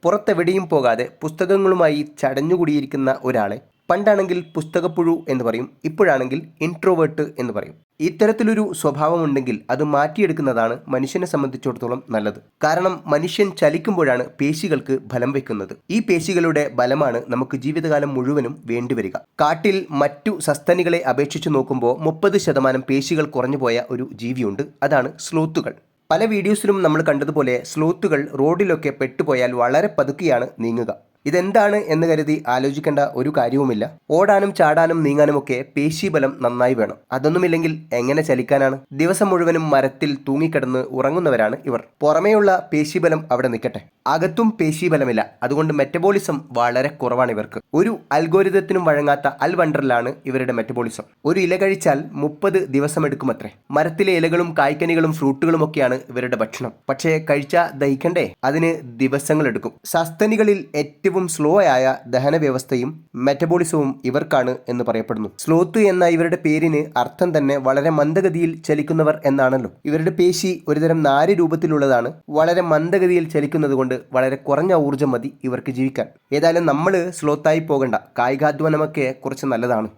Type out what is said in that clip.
പുറത്തെവിടെയും പോകാതെ പുസ്തകങ്ങളുമായി ചടഞ്ഞുകൂടിയിരിക്കുന്ന ഒരാളെ പണ്ടാണെങ്കിൽ പുസ്തകപ്പുഴു എന്ന് പറയും, ഇപ്പോഴാണെങ്കിൽ ഇൻട്രോവേർട്ട് എന്ന് പറയും. ഇത്തരത്തിലൊരു സ്വഭാവമുണ്ടെങ്കിൽ അത് മാറ്റിയെടുക്കുന്നതാണ് മനുഷ്യനെ സംബന്ധിച്ചിടത്തോളം നല്ലത്. കാരണം മനുഷ്യൻ ചലിക്കുമ്പോഴാണ് പേശികൾക്ക് ബലം വെക്കുന്നത്. ഈ പേശികളുടെ ബലമാണ് നമുക്ക് ജീവിതകാലം മുഴുവനും വേണ്ടിവരിക. കാട്ടിൽ മറ്റു സസ്തനികളെ അപേക്ഷിച്ച് നോക്കുമ്പോൾ 30% പേശികൾ കുറഞ്ഞുപോയ ഒരു ജീവിയുണ്ട്. അതാണ് സ്ലോത്തുകൾ. പല വീഡിയോസിലും നമ്മൾ കണ്ടതുപോലെ സ്ലോത്തുകൾ റോഡിലൊക്കെ പെട്ടുപോയാൽ വളരെ പതുക്കെയാണ് നീങ്ങുക. ഇതെന്താണ് എന്ന് കരുതി ആലോചിക്കേണ്ട ഒരു കാര്യവുമില്ല. ഓടാനും ചാടാനും നീങ്ങാനുമൊക്കെ പേശീബലം നന്നായി വേണം. അതൊന്നുമില്ലെങ്കിൽ എങ്ങനെ ചലിക്കാനാണ്? ദിവസം മുഴുവനും മരത്തിൽ തൂങ്ങിക്കിടന്ന് ഉറങ്ങുന്നവരാണ് ഇവർ. പുറമേയുള്ള പേശീബലം അവിടെ നിൽക്കട്ടെ, അകത്തും പേശീബലമില്ല. അതുകൊണ്ട് മെറ്റബോളിസം വളരെ കുറവാണ് ഇവർക്ക്. ഒരു അൽഗോരിതത്തിനും വഴങ്ങാത്ത അൽവണ്ടറിലാണ് ഇവരുടെ മെറ്റബോളിസം. ഒരു ഇല കഴിച്ചാൽ 30 ദിവസമെടുക്കുമത്രേ. മരത്തിലെ ഇലകളും കായ്ക്കനികളും ഫ്രൂട്ടുകളും ഒക്കെയാണ് ഇവരുടെ ഭക്ഷണം. പക്ഷേ കഴിച്ചാൽ ദഹിക്കണ്ടേ? അതിന് ദിവസങ്ങളെടുക്കും. സസ്തനികളിൽ ഏറ്റവും സ്ലോ ആയ ദഹന വ്യവസ്ഥയും മെറ്റബോളിസവും ഇവർക്കാണ് എന്ന് പറയപ്പെടുന്നു. സ്ലോത്ത് എന്ന ഇവരുടെ പേരിന് അർത്ഥം തന്നെ വളരെ മന്ദഗതിയിൽ ചലിക്കുന്നവർ എന്നാണല്ലോ. ഇവരുടെ പേശി ഒരുതരം നാര് രൂപത്തിലുള്ളതാണ്. വളരെ മന്ദഗതിയിൽ ചലിക്കുന്നത് കൊണ്ട് വളരെ കുറഞ്ഞ ഊർജ്ജം മതി ഇവർക്ക് ജീവിക്കാൻ. ഏതായാലും നമ്മൾ സ്ലോത്തായി പോകണ്ട. കായികാധ്വാനമൊക്കെ കുറച്ച് നല്ലതാണ്.